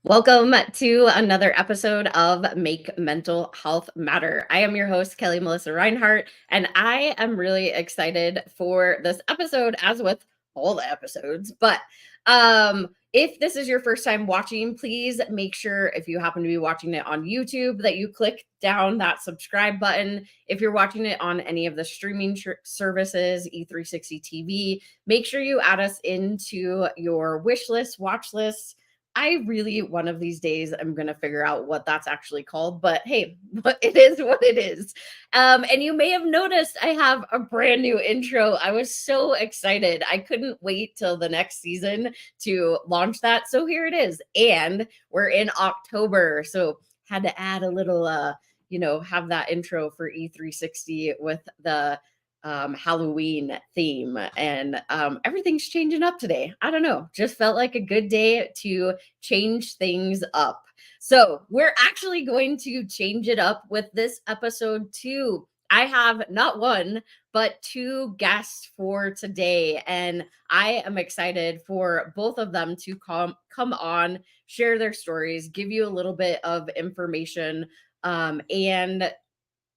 Welcome to another episode of Make Mental Health Matter. I am your host, Kelli Melissa Reinhart, and I am really excited for this episode, as with all the episodes. But if this is your first time watching, please make sure, if you happen to be watching it on YouTube, that you click down that subscribe button. If you're watching it on any of the streaming services, E360 TV, make sure you add us into your wish list, watch list. I really, one of these days, I'm going to figure out what that's actually called, but hey, it is what it is. And you may have noticed I have a brand new intro. I was so excited. I couldn't wait till the next season to launch that. So here it is. And we're in October. So had to add a little, have that intro for E360 with the Halloween theme, and everything's changing up today. I don't know, just felt like a good day to change things up. So we're actually going to change it up with this episode too. I have not one, but two guests for today, and I am excited for both of them to come on, share their stories, give you a little bit of information, and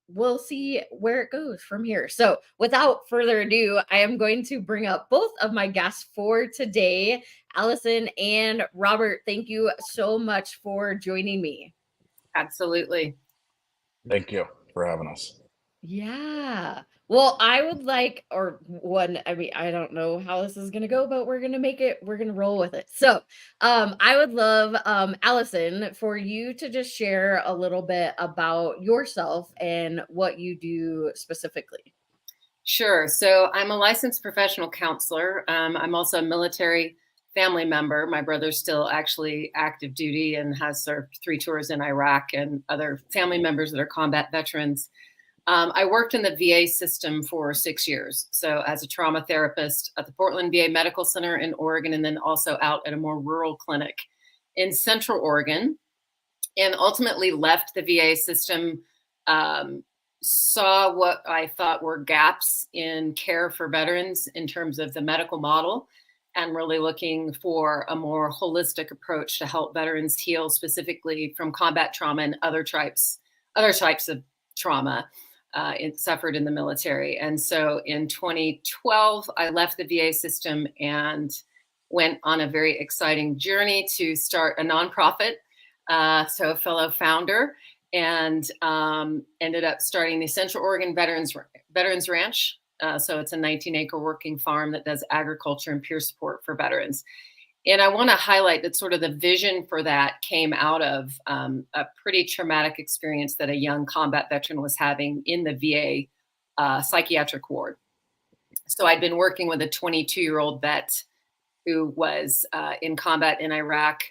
we'll see where it goes from here. So without further ado, I am going to bring up both of my guests for today, Alison and Robert. Thank you so much for joining me. Absolutely. Thank you for having us. Yeah. Well, I would like, I don't know how this is going to go, but we're going to roll with it. So I would love, Alison, for you to just share a little bit about yourself and what you do specifically. Sure. So I'm a licensed professional counselor. I'm also a military family member. My brother's still actually active duty and has served 3 tours in Iraq, and other family members that are combat veterans. I worked in the VA system for 6 years. So as a trauma therapist at the Portland VA Medical Center in Oregon, and then also out at a more rural clinic in Central Oregon, and ultimately left the VA system, saw what I thought were gaps in care for veterans in terms of the medical model, and really looking for a more holistic approach to help veterans heal, specifically from combat trauma and other types of trauma suffered in the military. And so in 2012, I left the VA system and went on a very exciting journey to start a nonprofit. So a fellow founder, and ended up starting the Central Oregon Veterans Ranch. So it's a 19-acre working farm that does agriculture and peer support for veterans. And I want to highlight that sort of the vision for that came out of a pretty traumatic experience that a young combat veteran was having in the VA psychiatric ward. So I'd been working with a 22-year-old vet who was in combat in Iraq,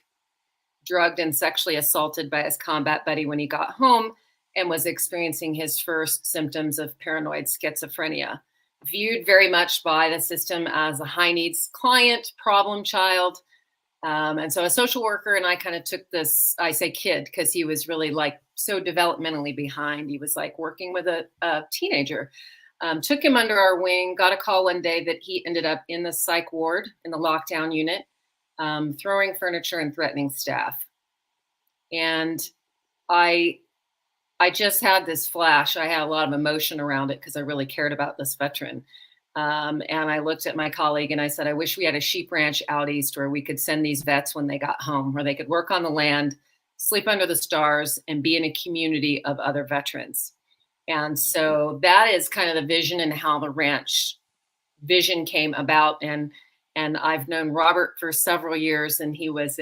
drugged and sexually assaulted by his combat buddy when he got home, and was experiencing his first symptoms of paranoid schizophrenia. Viewed very much by the system as a high needs client, problem child, And so a social worker and I kind of took this, I say kid, because he was really like so developmentally behind. He was like working with a teenager. Took him under our wing, got a call one day that he ended up in the psych ward in the lockdown unit, throwing furniture and threatening staff. And I just had this flash. I had a lot of emotion around it because I really cared about this veteran. And I looked at my colleague and I said, I wish we had a sheep ranch out east where we could send these vets when they got home, where they could work on the land, sleep under the stars, and be in a community of other veterans. And so that is kind of the vision and how the ranch vision came about. And I've known Robert for several years, and he was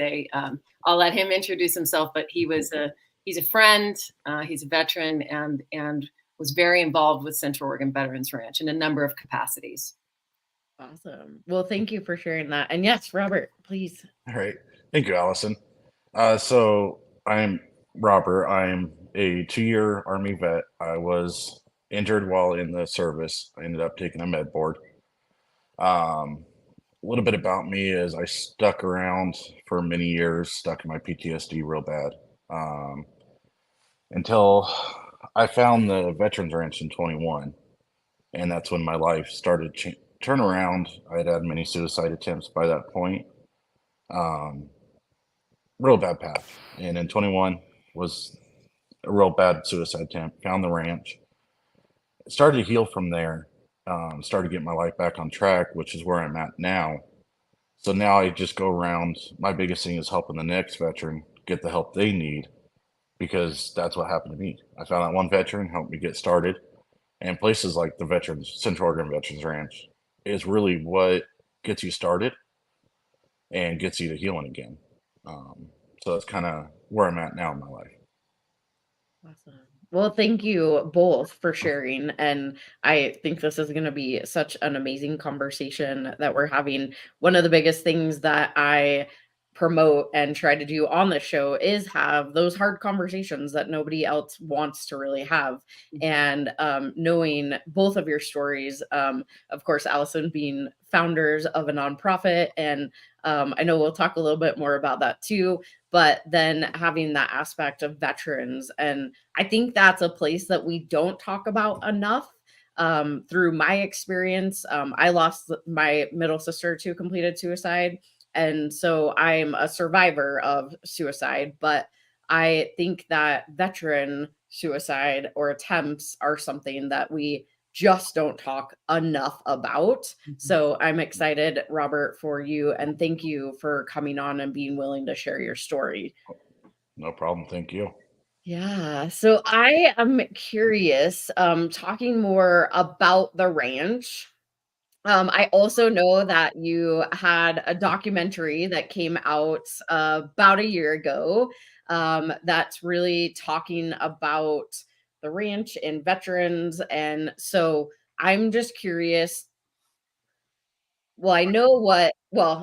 I'll let him introduce himself, but he's a friend, he's a veteran, and was very involved with Central Oregon Veterans Ranch in a number of capacities. Awesome. Well, thank you for sharing that. And yes, Robert, please. All right. Thank you, Allison. So I'm Robert. I'm a 2-year Army vet. I was injured while in the service. I ended up taking a med board. A little bit about me is I stuck around for many years, stuck in my PTSD real bad, until I found the Veterans Ranch in 21. And that's when my life started to turn around. I had many suicide attempts by that point. Real bad path. And in 21 was a real bad suicide attempt. Found the ranch. Started to heal from there. Started getting my life back on track, which is where I'm at now. So now I just go around. My biggest thing is helping the next veteran get the help they need, because that's what happened to me. I found that one veteran, helped me get started. And places like the Central Oregon Veterans Ranch is really what gets you started and gets you to healing again. So that's kind of where I'm at now in my life. Awesome. Well, thank you both for sharing. And I think this is going to be such an amazing conversation that we're having. One of the biggest things that I promote and try to do on the show is have those hard conversations that nobody else wants to really have. And knowing both of your stories, of course, Alison being founders of a nonprofit, and I know we'll talk a little bit more about that too, but then having that aspect of veterans. And I think that's a place that we don't talk about enough. Through my experience, I lost my middle sister to completed suicide. And so I'm a survivor of suicide, but I think that veteran suicide or attempts are something that we just don't talk enough about. So I'm excited, Robert, for you, and thank you for coming on and being willing to share your story. No problem. Thank you. Yeah, so I am curious, talking more about the ranch. I also know that you had a documentary that came out about a year ago, that's really talking about the ranch and veterans. And so I'm just curious. Well, I know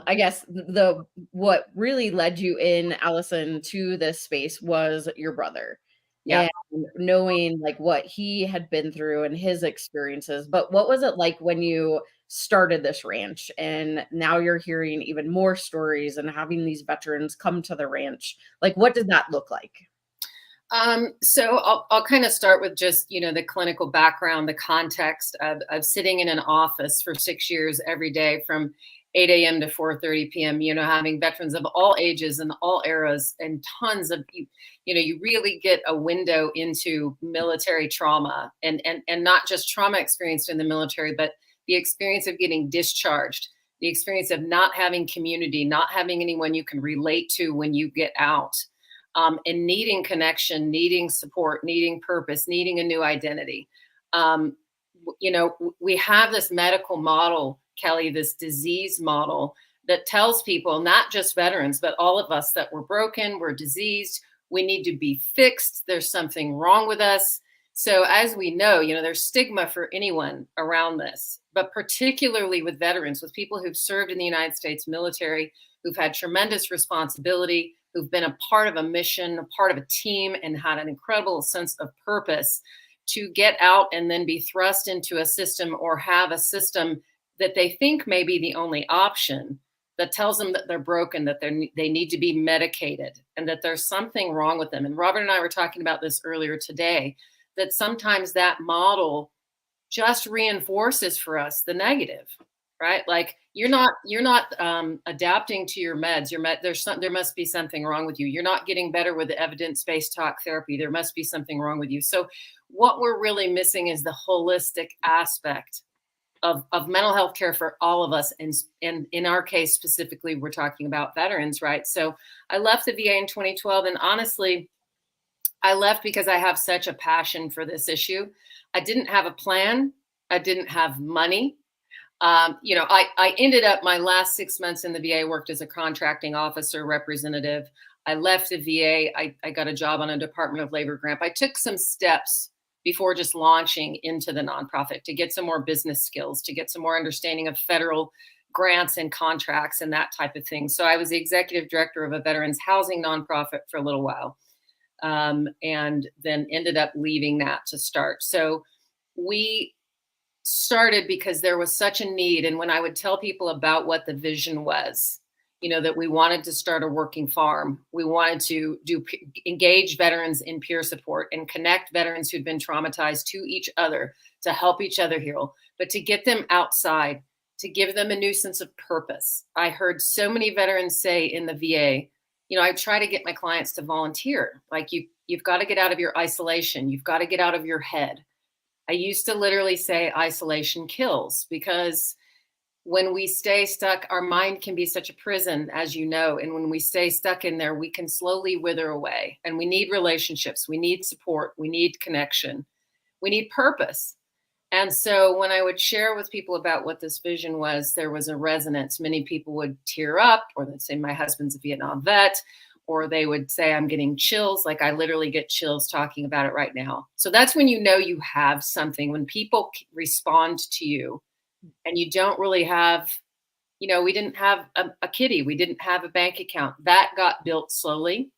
I guess the what really led you in, Allison, to this space was your brother. Yeah. And knowing like what he had been through and his experiences. But what was it like when you started this ranch and now you're hearing even more stories and having these veterans come to the ranch? Like, what did that look like? So I'll kind of start with just, the clinical background, the context of sitting in an office for 6 years every day from 8 a.m. to 4:30 p.m., having veterans of all ages and all eras and tons of, you really get a window into military trauma and not just trauma experienced in the military, but the experience of getting discharged, the experience of not having community, not having anyone you can relate to when you get out. And needing connection, needing support, needing purpose, needing a new identity. We have this medical model, Kelli, this disease model that tells people, not just veterans, but all of us, that we're broken, we're diseased, we need to be fixed, there's something wrong with us. So as we know, there's stigma for anyone around this, but particularly with veterans, with people who've served in the United States military, who've had tremendous responsibility, who've been a part of a mission, a part of a team, and had an incredible sense of purpose, to get out and then be thrust into a system or have a system that they think may be the only option, that tells them that they're broken, that they need to be medicated, and that there's something wrong with them. And Robert and I were talking about this earlier today, that sometimes that model just reinforces for us the negative, right? Like you're not adapting to your meds. There must be something wrong with you. You're not getting better with the evidence-based talk therapy. There must be something wrong with you. So what we're really missing is the holistic aspect of mental health care for all of us. And in our case, specifically, we're talking about veterans, right? So I left the VA in 2012. And honestly, I left because I have such a passion for this issue. I didn't have a plan. I didn't have money. I ended up my last 6 months in the VA, worked as a contracting officer representative. I left the VA. I got a job on a Department of Labor grant. I took some steps before just launching into the nonprofit to get some more business skills, to get some more understanding of federal grants and contracts and that type of thing. So I was the executive director of a veterans housing nonprofit for a little while, and then ended up leaving that to start. So we started because there was such a need. And when I would tell people about what the vision was, that we wanted to start a working farm, we wanted to engage veterans in peer support and connect veterans who'd been traumatized to each other, to help each other heal, but to get them outside, to give them a new sense of purpose. I heard so many veterans say in the VA, I try to get my clients to volunteer. Like you've got to get out of your isolation. You've got to get out of your head. I used to literally say isolation kills, because when we stay stuck, our mind can be such a prison, as you know. And when we stay stuck in there, we can slowly wither away. And we need relationships. We need support. We need connection. We need purpose. And so when I would share with people about what this vision was, there was a resonance. Many people would tear up, or they'd say, my husband's a Vietnam vet, or they would say, I'm getting chills. Like I literally get chills talking about it right now. So that's when you have something, when people respond to you and you don't really have, we didn't have a kitty. We didn't have a bank account. That got built slowly.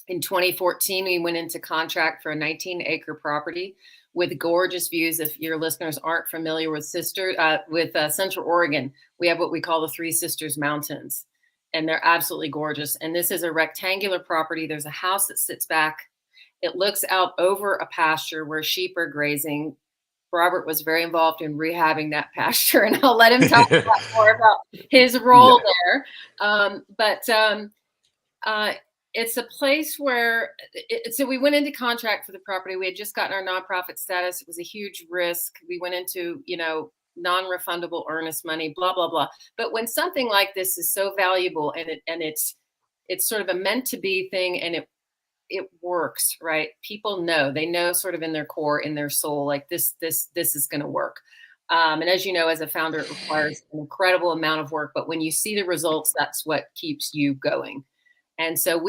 In 2014, we went into contract for a 19-acre property with gorgeous views. If your listeners aren't familiar with Central Oregon, we have what we call the Three Sisters Mountains, and they're absolutely gorgeous. And this is a rectangular property. There's a house that sits back. It looks out over a pasture where sheep are grazing. Robert was very involved in rehabbing that pasture, and I'll let him talk more about his role there. It's a place where, so we went into contract for the property. We had just gotten our nonprofit status. It was a huge risk. We went into, non-refundable earnest money, blah, blah, blah. But when something like this is so valuable and it's sort of a meant to be thing, and it works, right? People they know sort of in their core, in their soul, like this is going to work. And as you know, as a founder, it requires an incredible amount of work, but when you see the results, that's what keeps you going. And so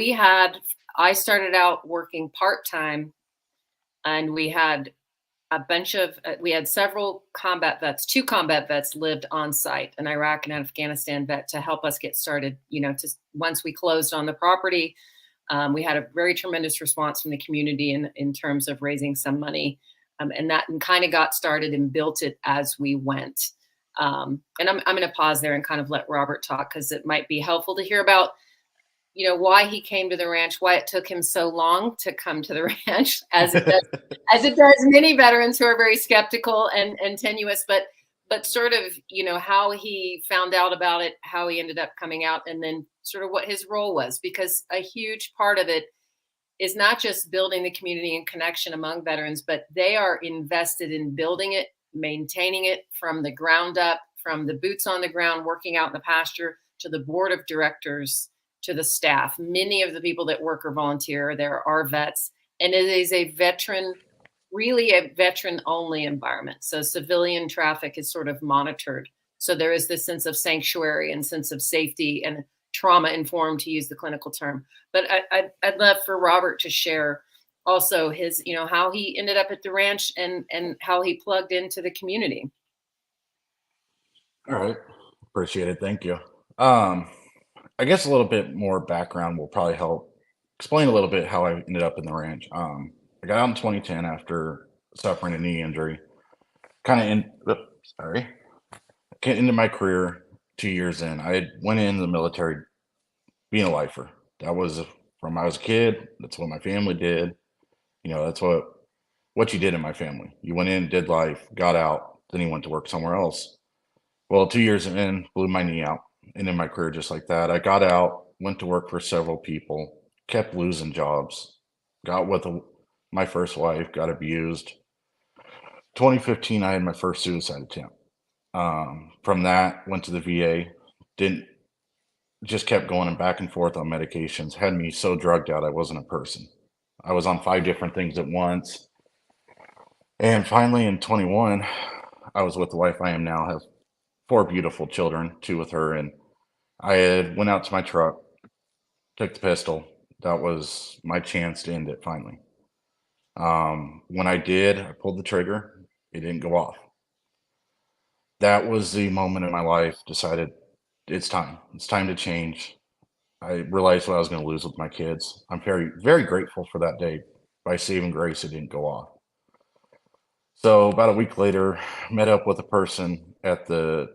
I started out working part-time, and we had several combat vets, 2 combat vets lived on site, an Iraq and Afghanistan vet, to help us get started. Once we closed on the property, we had a very tremendous response from the community in terms of raising some money. And that kind of got started and built it as we went. And I'm going to pause there and kind of let Robert talk, because it might be helpful to hear about why he came to the ranch, why it took him so long to come to the ranch, as it does many veterans who are very skeptical and tenuous, but sort of, how he found out about it, how he ended up coming out, and then sort of what his role was, because a huge part of it is not just building the community and connection among veterans, but they are invested in building it, maintaining it from the ground up, from the boots on the ground, working out in the pasture, to the board of directors, to the staff. Many of the people that work or volunteer there are vets, and it is really a veteran-only environment. So civilian traffic is sort of monitored. So there is this sense of sanctuary and sense of safety and trauma-informed, to use the clinical term. But I'd love for Robert to share also his, how he ended up at the ranch and how he plugged into the community. All right. Appreciate it. Thank you. I guess a little bit more background will probably help explain a little bit how I ended up in the ranch. I got out in 2010 after suffering a knee injury. Ended my career 2 years in. I went into the military being a lifer. That was from I was a kid. That's what my family did. That's what you did in my family. You went in, did life, got out, then you went to work somewhere else. Well, 2 years in, blew my knee out, and in my career just like that. I got out, went to work for several people, kept losing jobs, got with my first wife, got abused. 2015, I had my first suicide attempt. From that, went to the VA, didn't just kept going and back and forth on medications, had me so drugged out I wasn't a person. I was on 5 different things at once. And finally in 21, I was with the wife I am now, have 4 beautiful children, 2 with her, and I had went out to my truck, took the pistol. That was my chance to end it finally. When I did, I pulled the trigger. It didn't go off. That was the moment in my life decided it's time. It's time to change. I realized what I was going to lose with my kids. I'm very, very grateful for that day. By saving grace, it didn't go off. So about a week later, met up with a person at the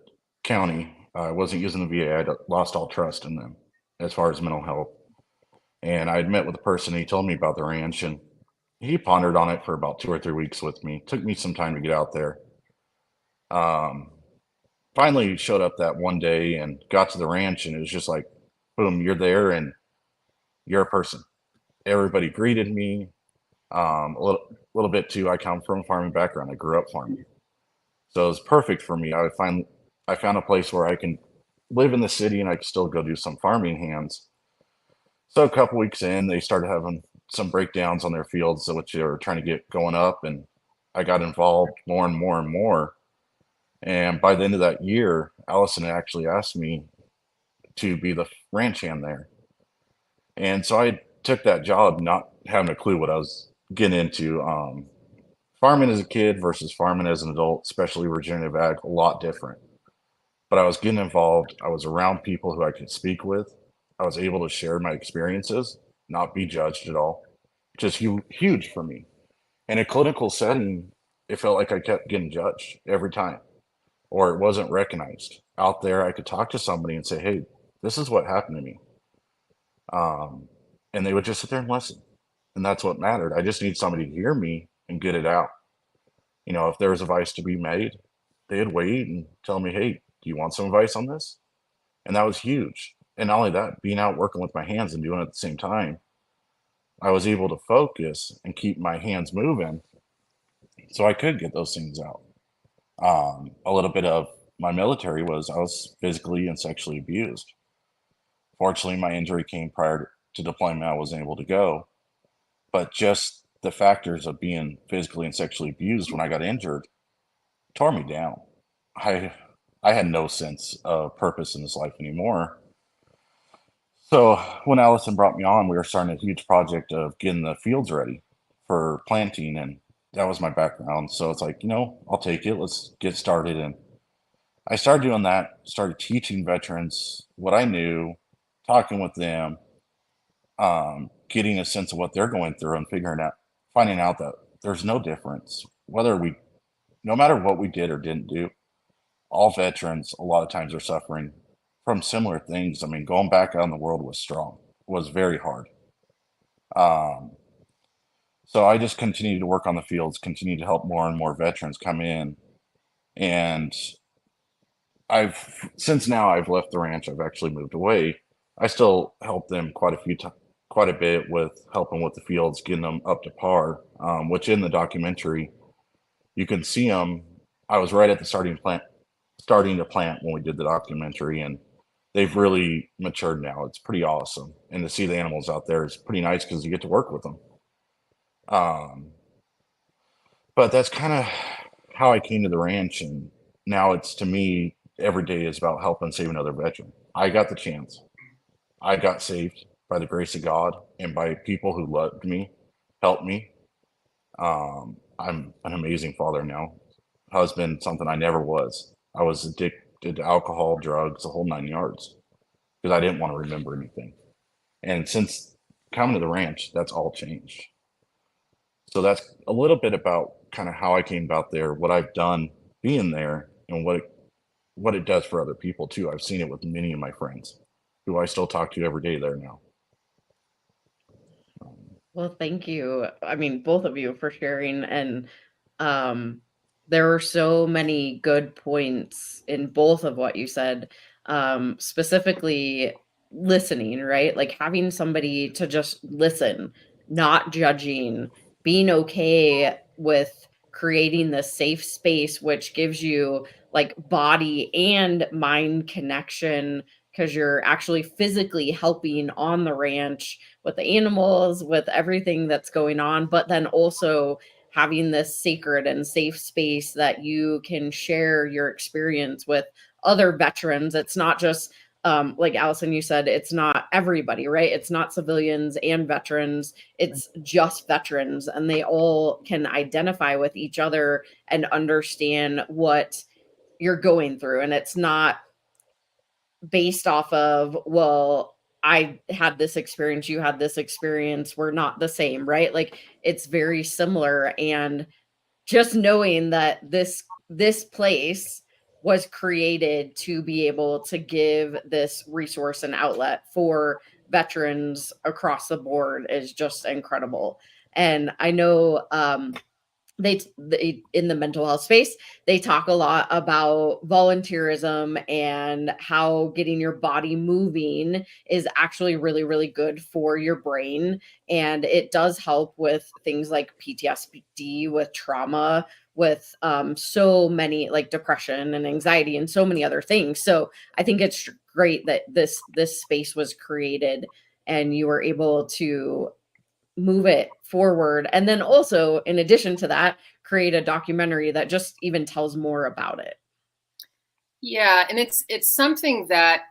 county. I wasn't using the VA. I'd lost all trust in them as far as mental health. And I'd met with a person. He told me about the ranch, and he pondered on it for about 2 or 3 weeks with me. Took me some time to get out there. Finally showed up that one day and got to the ranch, and it was just like, boom, you're there and you're a person. Everybody greeted me. A little bit too. I come from a farming background. I grew up farming, so it was perfect for me. I found a place where I can live in the city and I can still go do some farming hands. So a couple weeks in, they started having some breakdowns on their fields, which they were trying to get going up, and I got involved more and more and more. And by the end of that year, Alison had actually asked me to be the ranch hand there. And so I took that job not having a clue what I was getting into. Farming as a kid versus farming as an adult, especially regenerative ag, a lot different. But I was getting involved. I was around people who I could speak with. I was able to share my experiences, not be judged at all, which is huge for me. In a clinical setting, it felt like I kept getting judged every time, or it wasn't recognized. Out there, I could talk to somebody and say, hey, this is what happened to me. And they would just sit there and listen. And that's what mattered. I just need somebody to hear me and get it out. If there was advice to be made, they'd wait and tell me, hey, do you want some advice on this? And that was huge. And not only that, being out working with my hands and doing it at the same time, I was able to focus and keep my hands moving so I could get those things out. A little bit of my military was I was physically and sexually abused. Fortunately, my injury came prior to deployment. I wasn't able to go. But just the factors of being physically and sexually abused when I got injured tore me down. I had no sense of purpose in this life anymore. So when Allison brought me on, we were starting a huge project of getting the fields ready for planting, and that was my background. So it's like, I'll take it. Let's get started. And I started doing that, started teaching veterans what I knew, talking with them, getting a sense of what they're going through and finding out that there's no difference. No matter what we did or didn't do, all veterans a lot of times are suffering from similar things. I mean, going back out in the world was very hard. So I just continued to work on the fields, continued to help more and more veterans come in. And since now I've left the ranch, I've actually moved away. I still help them quite a bit with helping with the fields, getting them up to par, which in the documentary, you can see them. I was right at the starting to plant when we did the documentary, and they've really matured now. It's pretty awesome. And to see the animals out there is pretty nice because you get to work with them. But that's kind of how I came to the ranch. And now it's, to me, every day is about helping save another veteran. I got the chance. I got saved by the grace of God and by people who loved me, helped me. I'm an amazing father now, husband, something I never was. I was addicted to alcohol, drugs, the whole 9 yards, because I didn't want to remember anything. And since coming to the ranch, that's all changed. So that's a little bit about kind of how I came about there, what I've done being there, and what it does for other people too. I've seen it with many of my friends who I still talk to every day there now. Well, thank you. I mean, both of you for sharing. And there were so many good points in both of what you said, specifically listening, right? Like having somebody to just listen, not judging, being okay with creating the safe space, which gives you like body and mind connection because you're actually physically helping on the ranch with the animals, with everything that's going on, but then also having this sacred and safe space that you can share your experience with other veterans. It's not just like Alison, you said, it's not everybody, right? It's not civilians and veterans. It's just veterans, and they all can identify with each other and understand what you're going through. And it's not based off of, well, I had this experience, you had this experience, we're not the same, right? Like it's very similar. And just knowing that this place was created to be able to give this resource and outlet for veterans across the board is just incredible. And I know they in the mental health space, they talk a lot about volunteerism and how getting your body moving is actually really, really good for your brain. And it does help with things like PTSD, with trauma, with so many, like depression and anxiety and so many other things. So I think it's great that this space was created and you were able to move it forward. And then also, in addition to that, create a documentary that just even tells more about it. Yeah, and it's something that,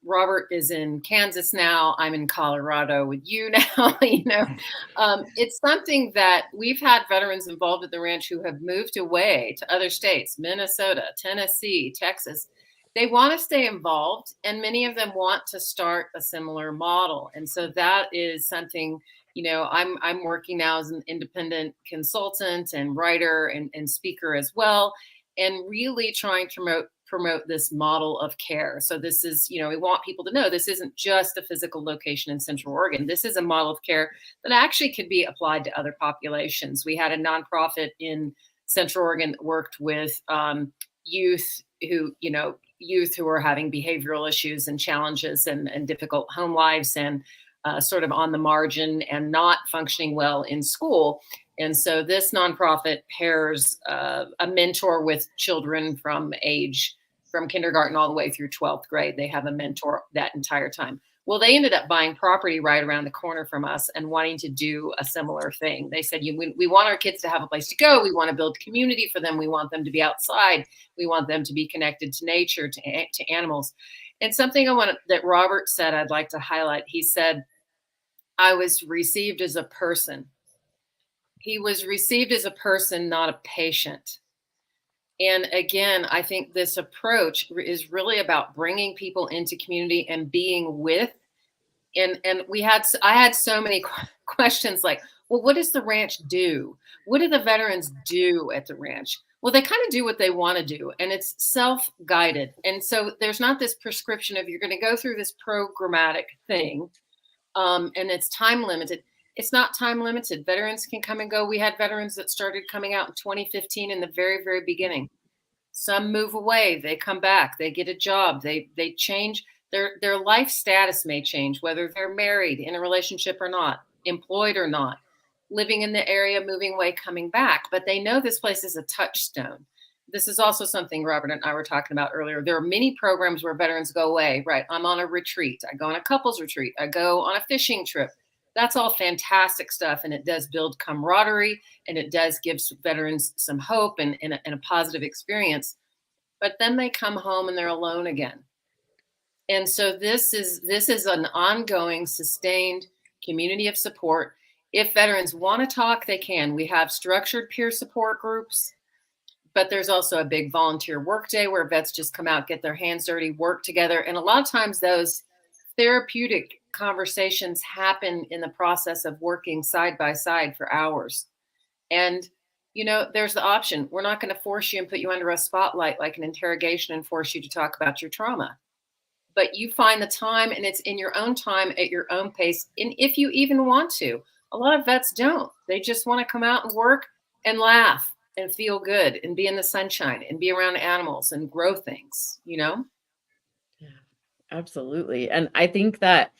Robert is in Kansas now. I'm in Colorado with you now. It's something that we've had veterans involved at the ranch who have moved away to other states, Minnesota, Tennessee, Texas. They want to stay involved, and many of them want to start a similar model. And so that is something, I'm working now as an independent consultant and writer and speaker as well, and really trying to promote this model of care. So this is, we want people to know this isn't just a physical location in Central Oregon. This is a model of care that actually could be applied to other populations. We had a nonprofit in Central Oregon that worked with youth who are having behavioral issues and challenges and difficult home lives and sort of on the margin and not functioning well in school. And so this nonprofit pairs a mentor with children from kindergarten all the way through 12th grade. They have a mentor that entire time. Well, they ended up buying property right around the corner from us and wanting to do a similar thing. They said, we want our kids to have a place to go. We want to build community for them. We want them to be outside. We want them to be connected to nature, to animals. And something that Robert said I'd like to highlight. He said, I was received as a person. He was received as a person, not a patient. And again, I think this approach is really about bringing people into community and being with. And I had so many questions like, well, what does the ranch do? What do the veterans do at the ranch? Well, they kind of do what they want to do, and it's self-guided. And so there's not this prescription of you're going to go through this programmatic thing, and it's time limited. It's not time limited. Veterans can come and go. We had veterans that started coming out in 2015 in the very, very beginning. Some move away, they come back, they get a job, they change. Their life status may change, whether they're married, in a relationship or not, employed or not, living in the area, moving away, coming back. But they know this place is a touchstone. This is also something Robert and I were talking about earlier. There are many programs where veterans go away, right? I'm on a retreat. I go on a couples retreat. I go on a fishing trip. That's all fantastic stuff. And it does build camaraderie, and it does give veterans some hope and a positive experience. But then they come home and they're alone again. And so this is an ongoing, sustained community of support. If veterans want to talk, they can. We have structured peer support groups, but there's also a big volunteer work day where vets just come out, get their hands dirty, work together. And a lot of times those therapeutic conversations happen in the process of working side by side for hours. And there's the option. We're not going to force you and put you under a spotlight like an interrogation and force you to talk about your trauma. But you find the time, and it's in your own time at your own pace. And if you even want to, a lot of vets don't. They just want to come out and work and laugh and feel good and be in the sunshine and be around animals and grow things, Yeah, absolutely. And I think that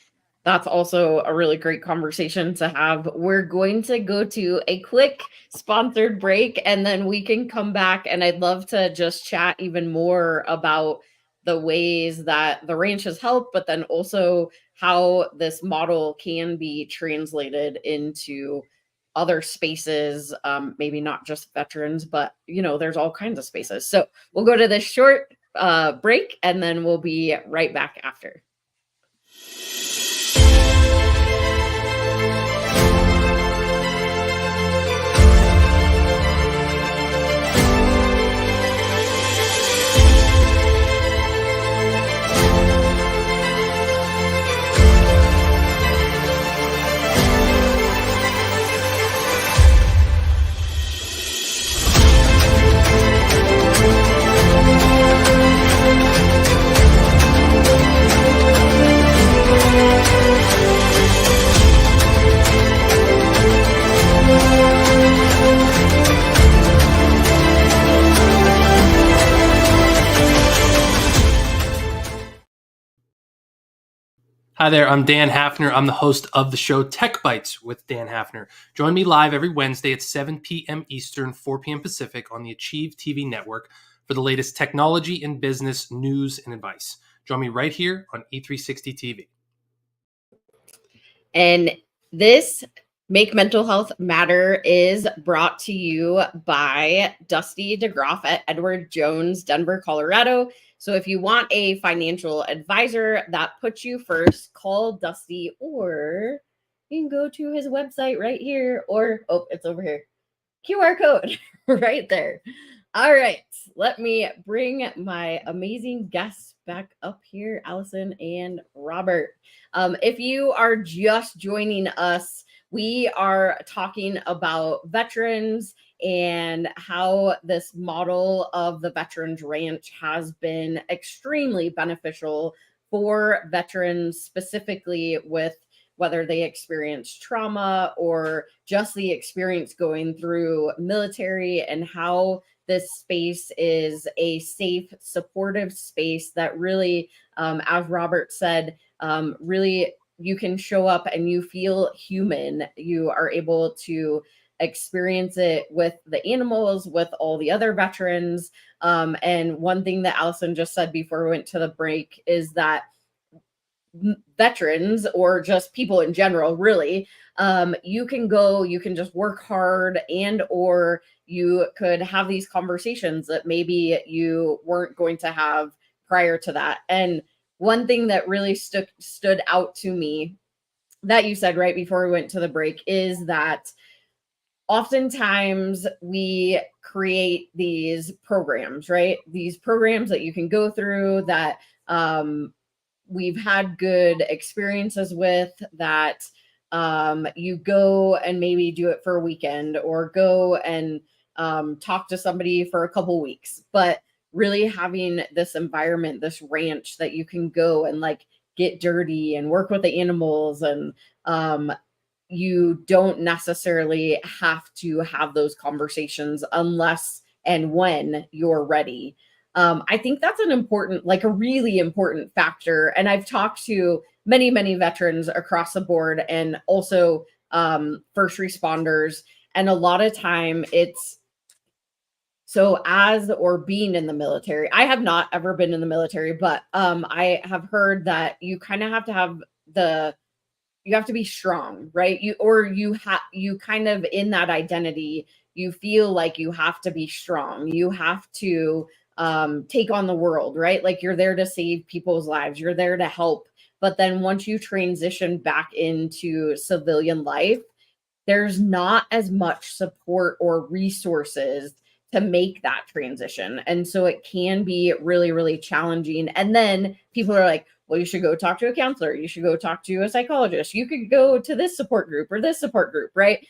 that's also a really great conversation to have. We're going to go to a quick sponsored break, and then we can come back, and I'd love to just chat even more about the ways that the ranch has helped, but then also how this model can be translated into other spaces, maybe not just veterans, but there's all kinds of spaces. So we'll go to this short break, and then we'll be right back after. Hi there, I'm Dan Hafner. I'm the host of the show Tech Bites with Dan Hafner. Join me live every Wednesday at 7 p.m. Eastern, 4 p.m. Pacific on the Achieve TV network for the latest technology and business news and advice. Join me right here on E360 TV. And this Make Mental Health Matter is brought to you by Dusty DeGroff at Edward Jones, Denver, Colorado. So if you want a financial advisor that puts you first, call Dusty, or you can go to his website right here, or, it's over here. QR code right there. All right, let me bring my amazing guests back up here, Alison and Robert. If you are just joining us, we are talking about veterans and how this model of the Veterans Ranch has been extremely beneficial for veterans, specifically with whether they experience trauma or just the experience going through military, and how this space is a safe, supportive space that really, as Robert said, really you can show up and you feel human. You are able to experience it with the animals, with all the other veterans. And one thing that Alison just said before we went to the break is that veterans, or just people in general, really, you can just work hard, and or you could have these conversations that maybe you weren't going to have prior to that. And one thing that really stood out to me that you said right before we went to the break is that oftentimes we create these programs, right? These programs that you can go through that we've had good experiences with, that you go and maybe do it for a weekend, or go and talk to somebody for a couple weeks. But really having this environment, this ranch that you can go and like get dirty and work with the animals, and you don't necessarily have to have those conversations unless and when you're ready. I think that's an important, like a really important factor. And I've talked to many, many veterans across the board, and also first responders. And a lot of time it's, so as or being in the military, I have not ever been in the military, but I have heard that you kind of have to have you have to be strong, right? You kind of, in that identity, you feel like you have to be strong. You have to take on the world, right? Like you're there to save people's lives. You're there to help. But then once you transition back into civilian life, there's not as much support or resources to make that transition. And so it can be really, really challenging. And then people are like, well, you should go talk to a counselor. You should go talk to a psychologist. You could go to this support group or this support group, right?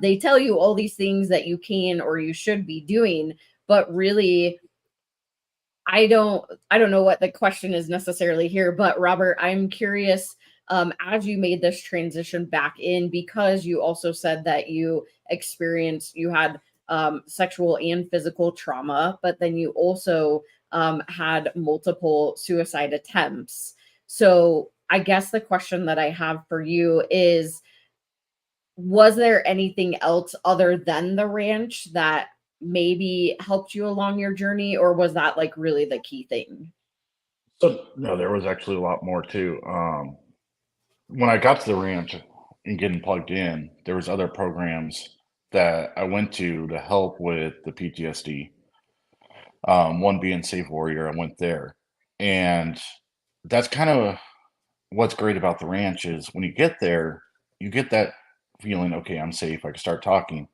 They tell you all these things that you can or you should be doing, but really, I don't know what the question is necessarily here, but Robert, I'm curious, as you made this transition back in, because you also said that you had sexual and physical trauma, but then you also had multiple suicide attempts. So I guess the question that I have for you is, was there anything else other than the ranch that maybe helped you along your journey, or was that like really the key thing? So no, there was actually a lot more too. When I got to the ranch and getting plugged in, there was other programs that I went to help with the PTSD. One being Safe Warrior, I went there, and that's kind of what's great about the ranch is when you get there, you get that feeling, okay, I'm safe. I can start talking.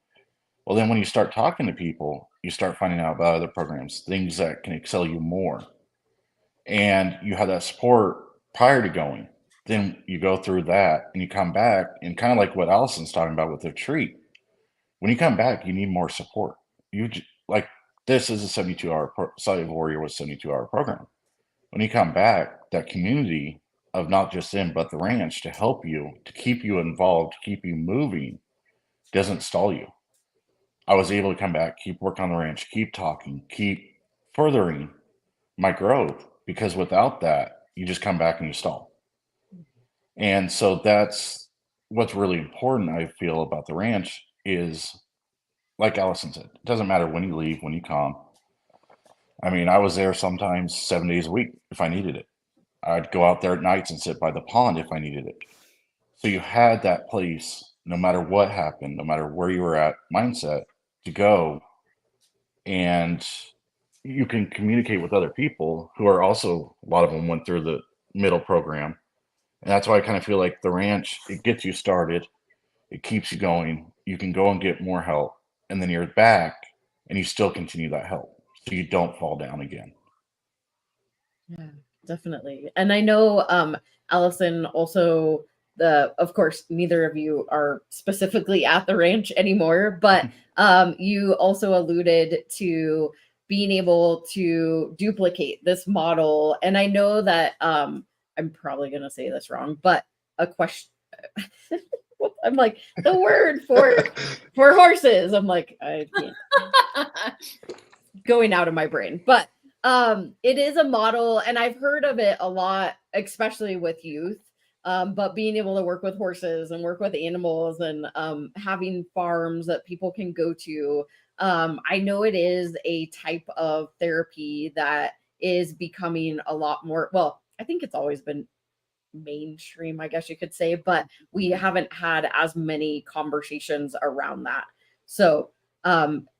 Well, then when you start talking to people, you start finding out about other programs, things that can excel you more. And you have that support prior to going. Then you go through that and you come back, and kind of like what Allison's talking about with the retreat. When you come back, you need more support. Like this is a 72-hour Cellular Warrior was 72-hour program. When you come back, that community of not just them but the ranch to help you, to keep you involved, to keep you moving, doesn't stall you. I was able to come back, keep working on the ranch, keep talking, keep furthering my growth, because without that, you just come back and you stall. And so that's what's really important, I feel, about the ranch is, like Allison said, it doesn't matter when you leave, when you come. I mean, I was there sometimes 7 days a week if I needed it. I'd go out there at nights and sit by the pond if I needed it. So you had that place, no matter what happened, no matter where you were at mindset, to go, and you can communicate with other people who are also, a lot of them went through the middle program. And that's why I kind of feel like the ranch, it gets you started, it keeps you going. You can go and get more help, and then you're back and you still continue that help so you don't fall down again. Yeah, definitely. And I know, Allison, also, of course, neither of you are specifically at the ranch anymore, but you also alluded to being able to duplicate this model. And I know that I'm probably going to say this wrong, but a question. I'm like, the word for horses. I'm like, I can't. Going out of my brain, but it is a model, and I've heard of it a lot, especially with youth. But being able to work with horses and work with animals, and having farms that people can go to, I know it is a type of therapy that is becoming a lot more. Well, I think it's always been mainstream, I guess you could say, but we haven't had as many conversations around that. So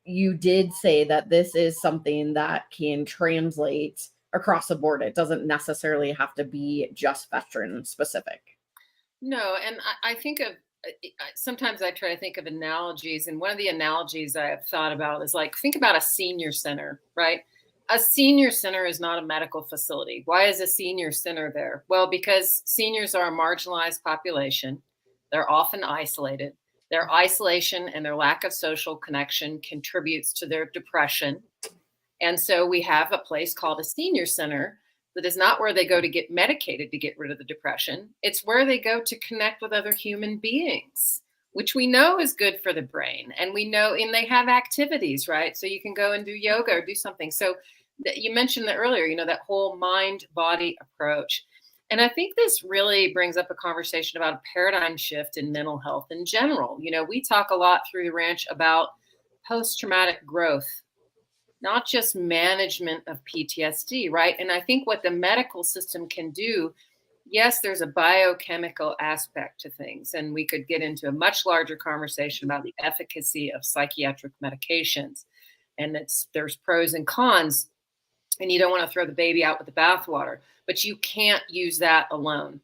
you did say that this is something that can translate across the board. It doesn't necessarily have to be just veteran specific. No, and I think of, sometimes I try to think of analogies, and one of the analogies I have thought about is like, think about a senior center, right? A senior center is not a medical facility. Why is a senior center there? Well, because seniors are a marginalized population. They're often isolated. Their isolation and their lack of social connection contributes to their depression. And so we have a place called a senior center that is not where they go to get medicated to get rid of the depression. It's where they go to connect with other human beings, which we know is good for the brain. And we know, and they have activities, right? So you can go and do yoga or do something. So you mentioned that earlier, that whole mind-body approach. And I think this really brings up a conversation about a paradigm shift in mental health in general. We talk a lot through the ranch about post-traumatic growth, not just management of PTSD, right? And I think what the medical system can do, yes, there's a biochemical aspect to things, and we could get into a much larger conversation about the efficacy of psychiatric medications, and there's pros and cons, and you don't want to throw the baby out with the bathwater, but you can't use that alone.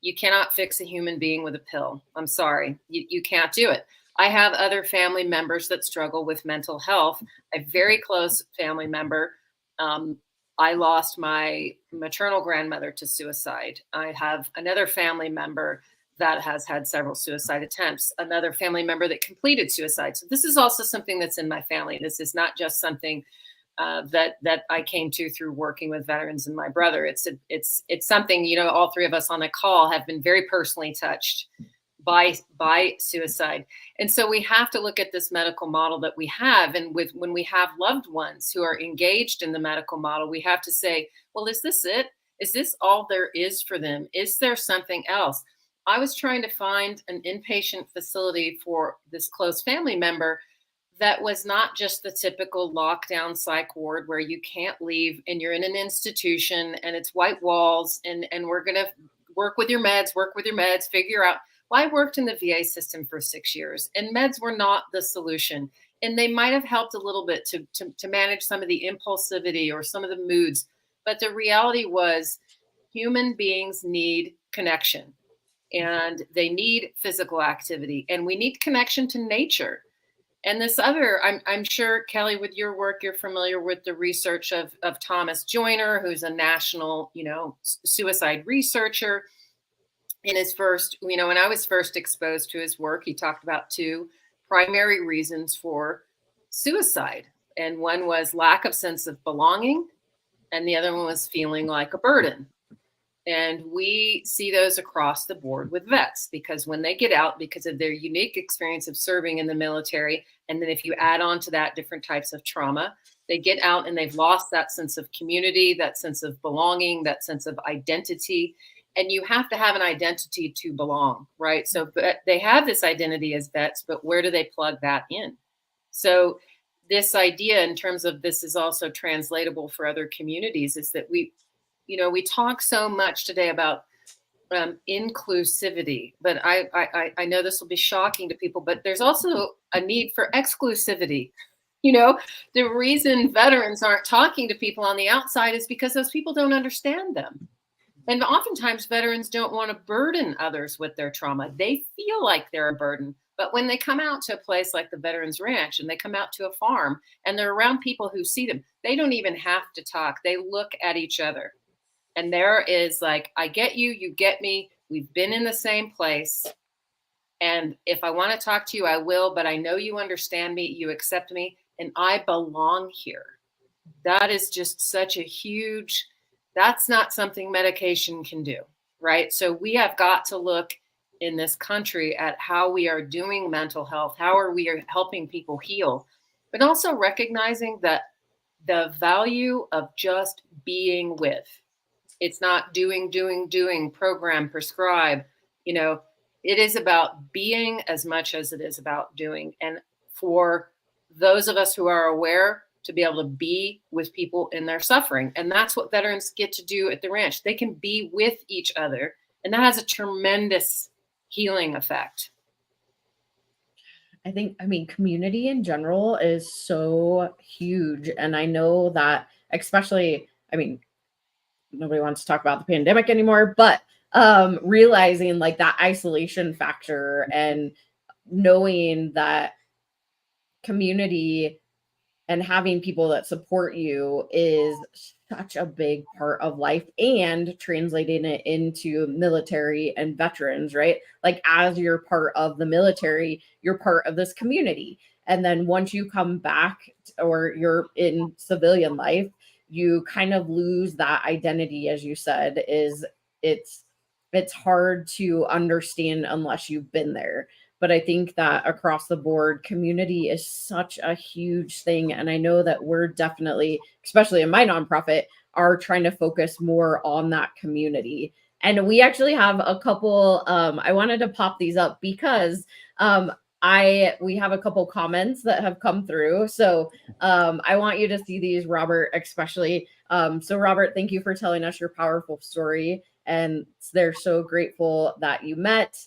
You cannot fix a human being with a pill. I'm sorry, you can't do it. I have other family members that struggle with mental health. A very close family member I lost my maternal grandmother to suicide. I have another family member that has had several suicide attempts, another family member that completed suicide. So this is also something that's in my family. This is not just something that I came to through working with veterans and my brother. It's something, you know, all three of us on the call have been very personally touched by suicide. And so we have to look at this medical model that we have. And when we have loved ones who are engaged in the medical model, we have to say, well, is this it? Is this all there is for them? Is there something else? I was trying to find an inpatient facility for this close family member that was not just the typical lockdown psych ward where you can't leave and you're in an institution and it's white walls and we're going to work with your meds, figure out. Well, I worked in the VA system for 6 years and meds were not the solution. And they might have helped a little bit to manage some of the impulsivity or some of the moods. But the reality was human beings need connection and they need physical activity and we need connection to nature. And this other, I'm sure, Kelli, with your work, you're familiar with the research of Thomas Joyner, who's a national, you know, suicide researcher. In his first, you know, when I was first exposed to his work, he talked about two primary reasons for suicide. And one was lack of sense of belonging, and the other one was feeling like a burden. And we see those across the board with vets because when they get out, because of their unique experience of serving in the military, and then if you add on to that different types of trauma, they get out and they've lost that sense of community, that sense of belonging, that sense of identity. And you have to have an identity to belong, right? So they have this identity as vets, but where do they plug that in? So this idea in terms of this is also translatable for other communities is that we talk so much today about inclusivity, but I know this will be shocking to people, but there's also a need for exclusivity. You know, the reason veterans aren't talking to people on the outside is because those people don't understand them. And oftentimes veterans don't want to burden others with their trauma. They feel like they're a burden. But when they come out to a place like the Veterans Ranch and they come out to a farm and they're around people who see them, they don't even have to talk. They look at each other. And there is like, I get you, you get me. We've been in the same place. And if I want to talk to you, I will. But I know you understand me, you accept me, and I belong here. That is just such a huge... That's not something medication can do, right? So we have got to look in this country at how we are doing mental health, how are we helping people heal, but also recognizing that the value of just being with, it's not doing, program, prescribe, you know, it is about being as much as it is about doing. And for those of us who are aware, to be able to be with people in their suffering. And that's what veterans get to do at the ranch. They can be with each other. And that has a tremendous healing effect. I mean, community in general is so huge. And I know that especially, I mean, nobody wants to talk about the pandemic anymore, but realizing like that isolation factor and knowing that community and having people that support you is such a big part of life, and translating it into military and veterans, right? Like as you're part of the military, you're part of this community. And then once you come back or you're in civilian life, you kind of lose that identity, as you said, it's hard to understand unless you've been there. But I think that across the board, community is such a huge thing. And I know that we're definitely, especially in my nonprofit, are trying to focus more on that community. And we actually have a couple, I wanted to pop these up because we have a couple comments that have come through. So I want you to see these, Robert, especially. So Robert, thank you for telling us your powerful story. And they're so grateful that you met.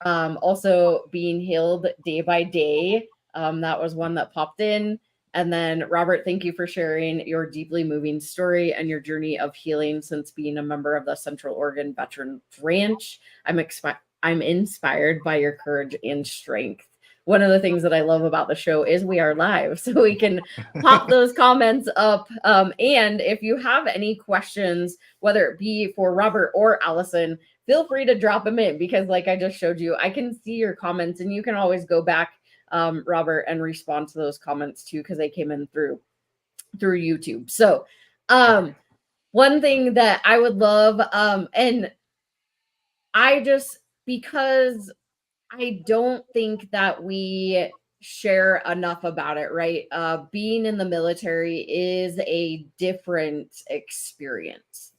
Also being healed day by day. That was one that popped in. And then Robert, thank you for sharing your deeply moving story and your journey of healing since being a member of the Central Oregon Veterans Ranch. I'm inspired by your courage and strength. one of the things that I love about the show is we are live, so we can pop those comments up. And if you have any questions, whether it be for Robert or Allison, feel free to drop them in, because like I just showed you, I can see your comments, and you can always go back, Robert, and respond to those comments too, because they came in through YouTube. So one thing that I would love, and I just, because I don't think that we share enough about it, right? Being in the military is a different experience.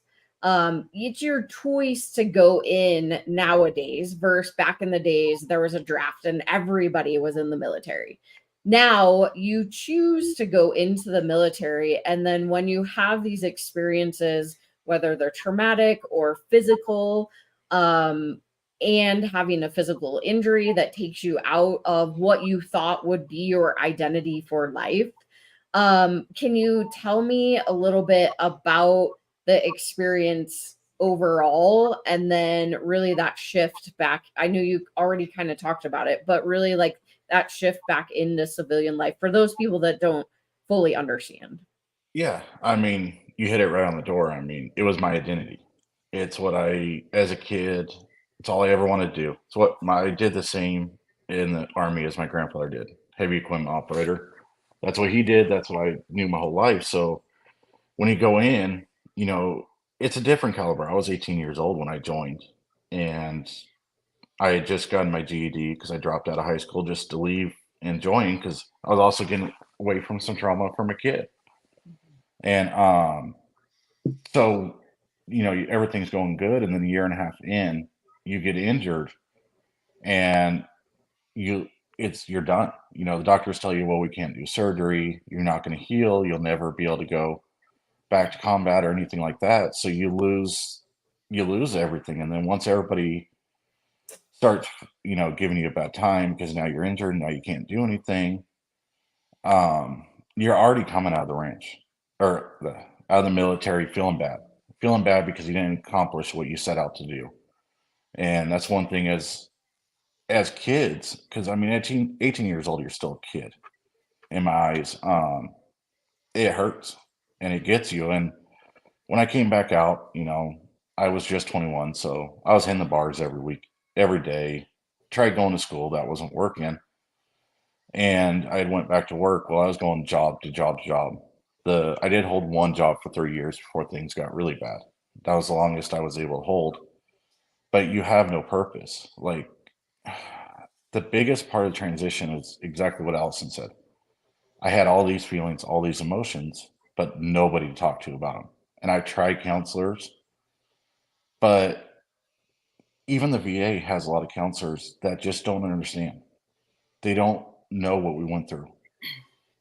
It's your choice to go in nowadays versus back in the days, there was a draft and everybody was in the military. Now you choose to go into the military. And then when you have these experiences, whether they're traumatic or physical, and having a physical injury that takes you out of what you thought would be your identity for life. Can you tell me a little bit about the experience overall, and then really that shift back? I knew you already kind of talked about it, but really like that shift back into civilian life for those people that don't fully understand. Yeah, I mean, you hit it right on the door. I mean, it was my identity. It's what I, as a kid, it's all I ever wanted to do. It's what I did the same in the Army as my grandfather did, heavy equipment operator. That's what he did. That's what I knew my whole life. So when you go in, you know, it's a different caliber. I was 18 years old when I joined, and I had just gotten my GED because I dropped out of high school just to leave and join, because I was also getting away from some trauma from a kid. And so, you know, everything's going good, and then a year and a half in, you get injured, and you're done. You know, the doctors tell you, well, we can't do surgery. You're not going to heal. You'll never be able to go back to combat or anything like that. So you lose everything. And then once everybody starts, you know, giving you a bad time because now you're injured, now you can't do anything, you're already coming out of the ranch or out of the military feeling bad because you didn't accomplish what you set out to do. And that's one thing as kids, because I mean, 18 years old, you're still a kid in my eyes. It hurts and it gets you. And when I came back out, you know, I was just 21, so I was hitting the bars every week, every day. Tried going to school, that wasn't working, and I went back to work. Well, I was going job to job to job. I did hold one job for 3 years before things got really bad. That was the longest I was able to hold. But you have no purpose. Like, the biggest part of the transition is exactly what Alison said. I had all these feelings, all these emotions, but nobody to talk to about them. And I tried counselors, but even the VA has a lot of counselors that just don't understand. They don't know what we went through.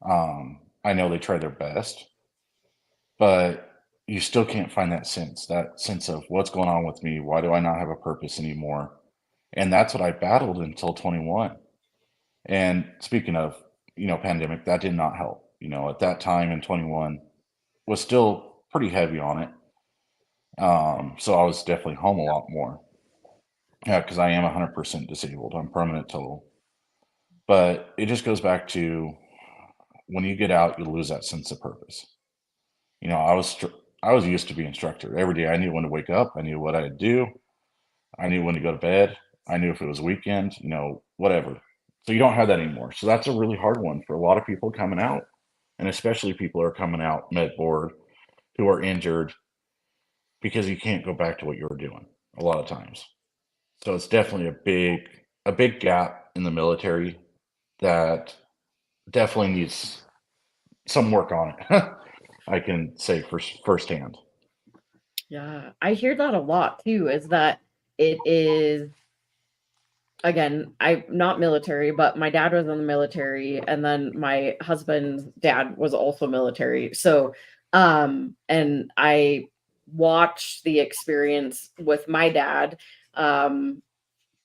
I know they try their best, but you still can't find that sense of what's going on with me. Why do I not have a purpose anymore? And that's what I battled until 21. And speaking of, you know, pandemic, that did not help. You know, at that time in 21 was still pretty heavy on it. So I was definitely home a lot more. Yeah, because I am 100% disabled. I'm permanent total. But it just goes back to when you get out, you lose that sense of purpose. You know, I was used to being structured every day. I knew when to wake up. I knew what I'd do. I knew when to go to bed. I knew if it was weekend, you know, whatever. So you don't have that anymore. So that's a really hard one for a lot of people coming out, and especially people who are coming out med board who are injured, because you can't go back to what you were doing a lot of times. So it's definitely a big gap in the military that definitely needs some work on it. I can say firsthand. Yeah, I hear that a lot too, is that it is, again, I'm not military, but my dad was in the military, and then my husband's dad was also military. So, and I watched the experience with my dad.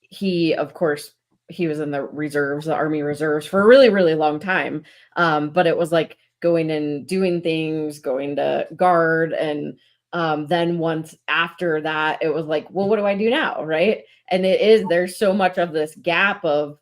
He, of course, he was in the reserves, the Army reserves, for a really, really long time. But it was like going and doing things, going to guard, and then once after that, it was like, well, what do I do now, right? And there's so much of this gap of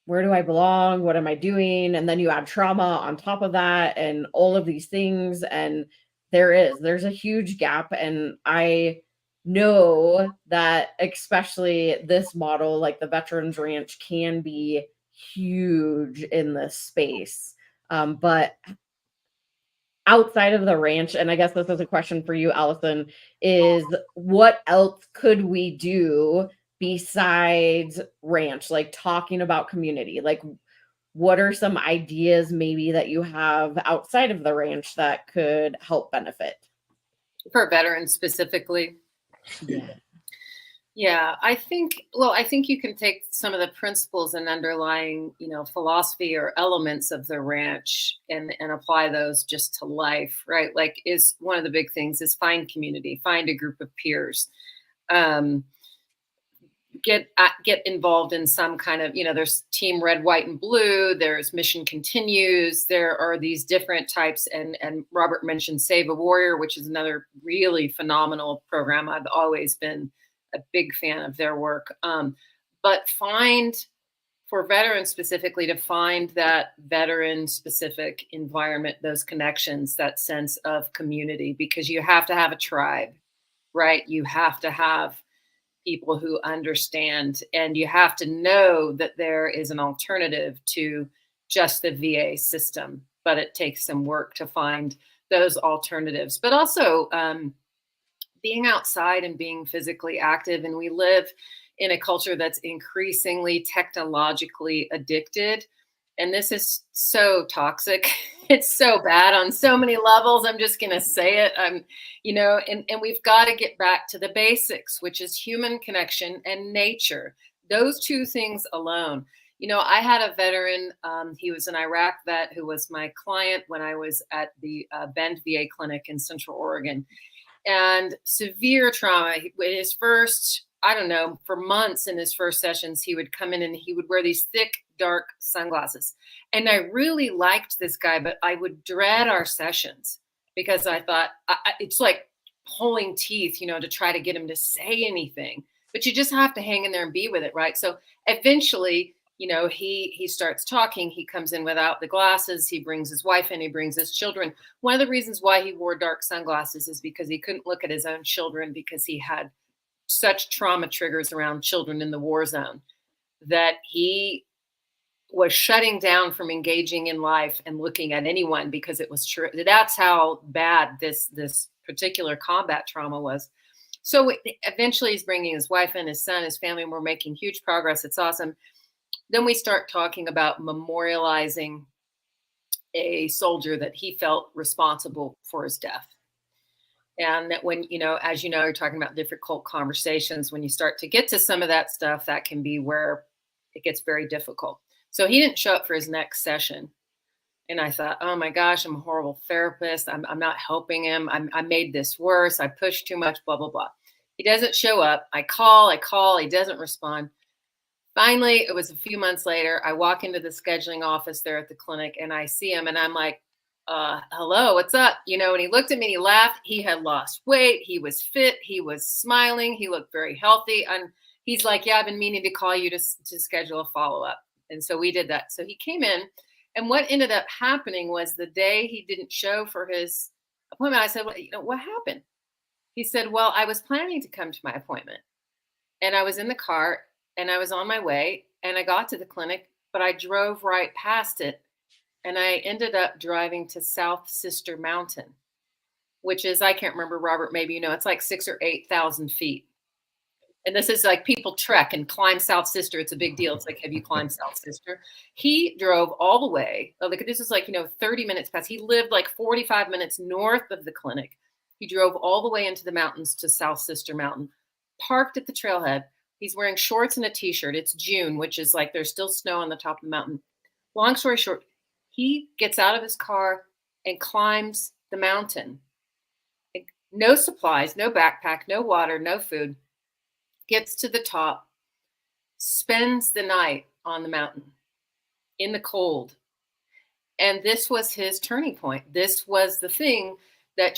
where do I belong? What am I doing? And then you add trauma on top of that and all of these things. And there's a huge gap. And I know that especially this model, like the Veterans Ranch, can be huge in this space. But outside of the ranch, and I guess this is a question for you, Alison, is what else could we do besides ranch, like talking about community? Like, what are some ideas maybe that you have outside of the ranch that could help benefit? For veterans specifically? Yeah. Yeah, I think you can take some of the principles and underlying, philosophy or elements of the ranch and apply those just to life, right? Like, is one of the big things is find community, find a group of peers, get involved in some kind of, there's team red, white, and blue, there's mission continues, there are these different types, and Robert mentioned Save a Warrior, which is another really phenomenal program. I've always been a big fan of their work. But for veterans specifically, to find that veteran specific environment, those connections, that sense of community, because you have to have a tribe, right? You have to have people who understand, and you have to know that there is an alternative to just the VA system, but it takes some work to find those alternatives. But also, being outside and being physically active. And we live in a culture that's increasingly technologically addicted. And this is so toxic. It's so bad on so many levels. I'm just going to say it. And we've got to get back to the basics, which is human connection and nature. Those two things alone. I had a veteran, he was an Iraq vet who was my client when I was at the Bend VA clinic in Central Oregon. And severe trauma. His first, I don't know, for months in his first sessions, he would come in and he would wear these thick, dark sunglasses. And I really liked this guy, but I would dread our sessions because I thought it's like pulling teeth, to try to get him to say anything. But you just have to hang in there and be with it, right? So eventually, he starts talking. He comes in without the glasses. He brings his wife in. He brings his children. One of the reasons why he wore dark sunglasses is because he couldn't look at his own children because he had such trauma triggers around children in the war zone that he was shutting down from engaging in life and looking at anyone because it was true. That's how bad this particular combat trauma was. So eventually he's bringing his wife in, his son, his family, and we're making huge progress. It's awesome. Then we start talking about memorializing a soldier that he felt responsible for his death. And that when, as you're talking about difficult conversations, when you start to get to some of that stuff, that can be where it gets very difficult. So he didn't show up for his next session. And I thought, oh my gosh, I'm a horrible therapist. I'm not helping him. I made this worse. I pushed too much, blah, blah, blah. He doesn't show up. I call. He doesn't respond. Finally, it was a few months later, I walk into the scheduling office there at the clinic and I see him and I'm like, hello, what's up? And he looked at me and he laughed. He had lost weight. He was fit. He was smiling. He looked very healthy. And he's like, yeah, I've been meaning to call you to schedule a follow-up. And so we did that. So he came in, and what ended up happening was the day he didn't show for his appointment, I said, well, what happened? He said, well, I was planning to come to my appointment and I was in the car and I was on my way and I got to the clinic, but I drove right past it. And I ended up driving to South Sister Mountain, which is, I can't remember, Robert, maybe it's like 6,000 or 8,000 feet. And this is like people trek and climb South Sister. It's a big deal. It's like, have you climbed South Sister? He drove all the way. Like, this is like, 30 minutes past. He lived like 45 minutes north of the clinic. He drove all the way into the mountains to South Sister Mountain, parked at the trailhead. He's wearing shorts and a t-shirt. It's June, which is like there's still snow on the top of the mountain. Long story short, he gets out of his car and climbs the mountain. No supplies, no backpack, no water, no food. Gets to the top, spends the night on the mountain in the cold. And this was his turning point. This was the thing that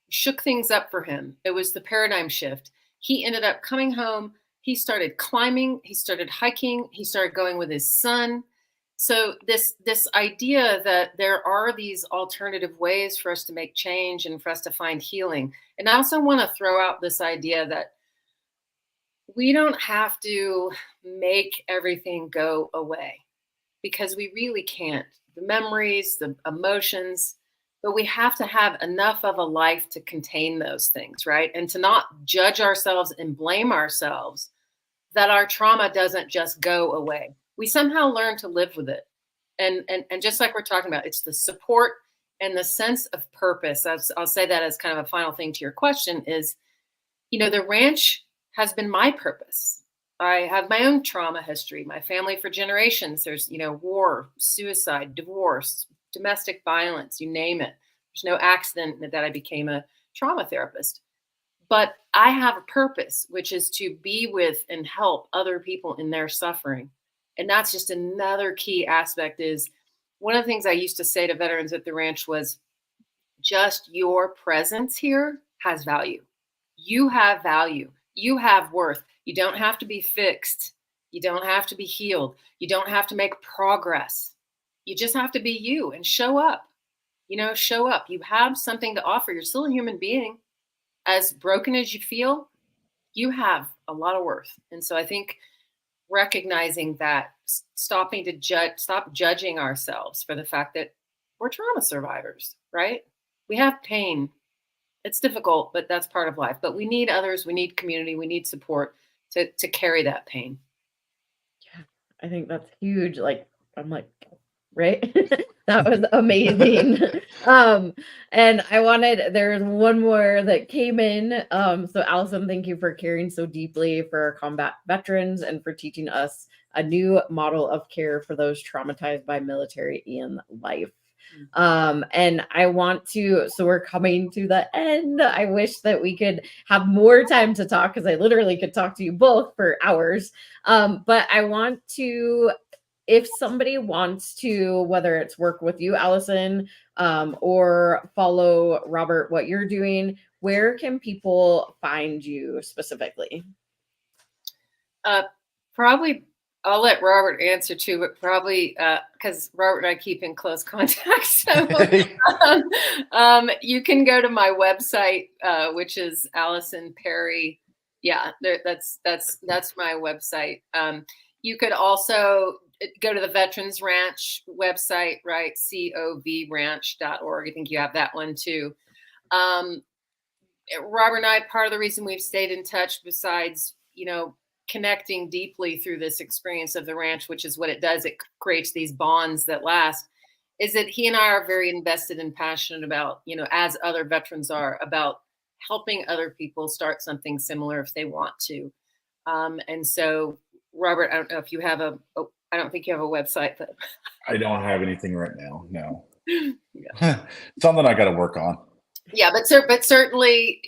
shook things up for him. It was the paradigm shift. He ended up coming home. He started climbing, he started hiking, he started going with his son. So this idea that there are these alternative ways for us to make change and for us to find healing. And I also want to throw out this idea that we don't have to make everything go away, because we really can't. The memories, the emotions, but we have to have enough of a life to contain those things, right? And to not judge ourselves and blame ourselves that our trauma doesn't just go away. We somehow learn to live with it. And just like we're talking about, it's the support and the sense of purpose. I'll say that as kind of a final thing to your question is, the ranch has been my purpose. I have my own trauma history, my family for generations. There's, war, suicide, divorce, domestic violence, you name it. There's no accident that I became a trauma therapist. But I have a purpose, which is to be with and help other people in their suffering. And that's just another key aspect. Is one of the things I used to say to veterans at the ranch was, just your presence here has value. You have value. You have worth. You don't have to be fixed. You don't have to be healed. You don't have to make progress. You just have to be you and show up. Show up. You have something to offer. You're still a human being. As broken as you feel, you have a lot of worth. And so I think recognizing that, stop judging ourselves for the fact that we're trauma survivors, right? We have pain. It's difficult, but that's part of life. But we need others. We need community. We need support to carry that pain. Yeah, I think that's huge. I'm like, right? That was amazing. And there's one more that came in. So Alison, thank you for caring so deeply for our combat veterans and for teaching us a new model of care for those traumatized by military and life. And so we're coming to the end. I wish that we could have more time to talk, because I literally could talk to you both for hours. But I want to, if somebody wants to, whether it's work with you, Alison, or follow Robert, what you're doing, where can people find you specifically? Probably I'll let Robert answer too, but probably because Robert and I keep in close contact. So you can go to my website, which is Alison Perry. Yeah, that's my website. You could also go to the Veterans Ranch website, right? COVranch.org. I think you have that one too. Robert and I, part of the reason we've stayed in touch, besides, connecting deeply through this experience of the ranch, which is what it does, it creates these bonds that last, is that he and I are very invested and passionate about, as other veterans are, about helping other people start something similar if they want to. And so, Robert, I don't know if you have I don't think you have a website, but I don't have anything right now. No. Yeah. Something I got to work on. Yeah, but certainly,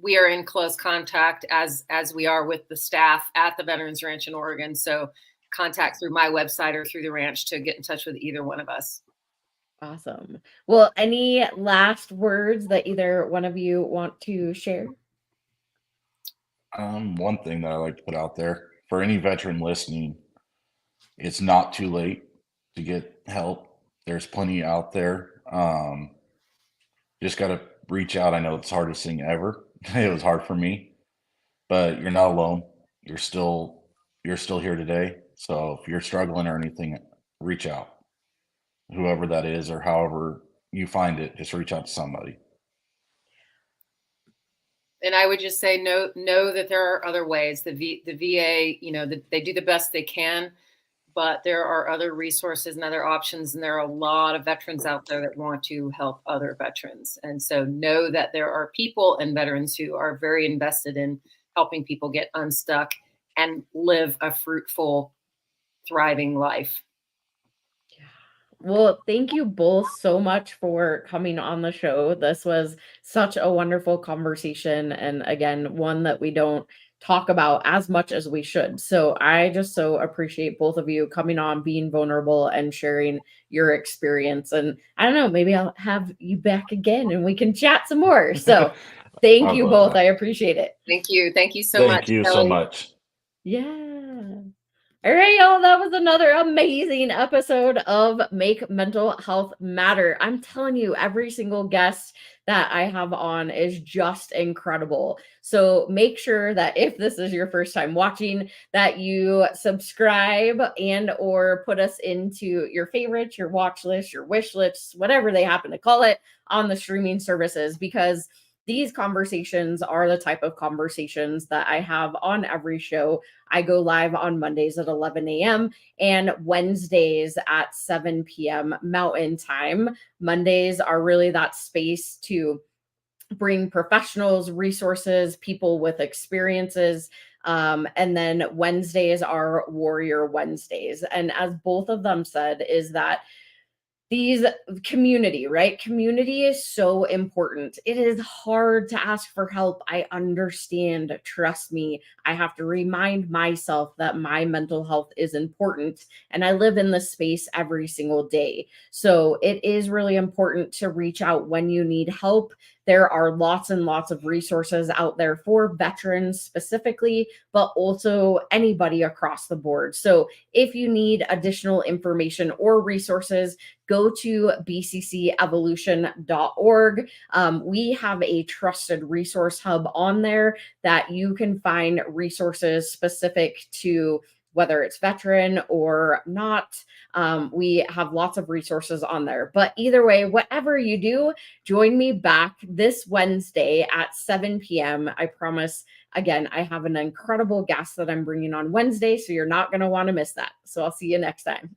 we are in close contact as we are with the staff at the Veterans Ranch in Oregon. So contact through my website or through the ranch to get in touch with either one of us. Awesome. Well, any last words that either one of you want to share? One thing that I like to put out there for any veteran listening, it's not too late to get help. There's plenty out there. Just got to reach out. I know it's the hardest thing ever. It was hard for me, but you're not alone. You're still here today. So if you're struggling or anything, reach out. Whoever that is, or however you find it, just reach out to somebody. And I would just say, know that there are other ways. The VA, they do the best they can, but there are other resources and other options. And there are a lot of veterans out there that want to help other veterans. And so know that there are people and veterans who are very invested in helping people get unstuck and live a fruitful, thriving life. Well, thank you both so much for coming on the show. This was such a wonderful conversation. And again, one that we don't talk about as much as we should. So I just so appreciate both of you coming on, being vulnerable and sharing your experience. And I don't know, maybe I'll have you back again and we can chat some more. So thank you both. I appreciate it. Thank you. Thank you so much. Thank you Kelli. so much. Yeah. All right, y'all. That was another amazing episode of Make Mental Health Matter. I'm telling you, every single guest that I have on is just incredible. So make sure that if this is your first time watching, that you subscribe and or put us into your favorites, your watch list, your wish lists, whatever they happen to call it on the streaming services, because these conversations are the type of conversations that I have on every show. I go live on Mondays at 11 a.m. and Wednesdays at 7 p.m. Mountain Time. Mondays are really that space to bring professionals, resources, people with experiences. And then Wednesdays are Warrior Wednesdays. And as both of them said, is that these community, right? Community is so important. It is hard to ask for help. I understand. Trust me. I have to remind myself that my mental health is important. And I live in this space every single day. So it is really important to reach out when you need help. There are lots and lots of resources out there for veterans specifically, but also anybody across the board. So if you need additional information or resources, go to bccevolution.org. We have a trusted resource hub on there that you can find resources specific to whether it's veteran or not. We have lots of resources on there. But either way, whatever you do, join me back this Wednesday at 7 p.m. I promise. Again, I have an incredible guest that I'm bringing on Wednesday, so you're not going to want to miss that. So I'll see you next time.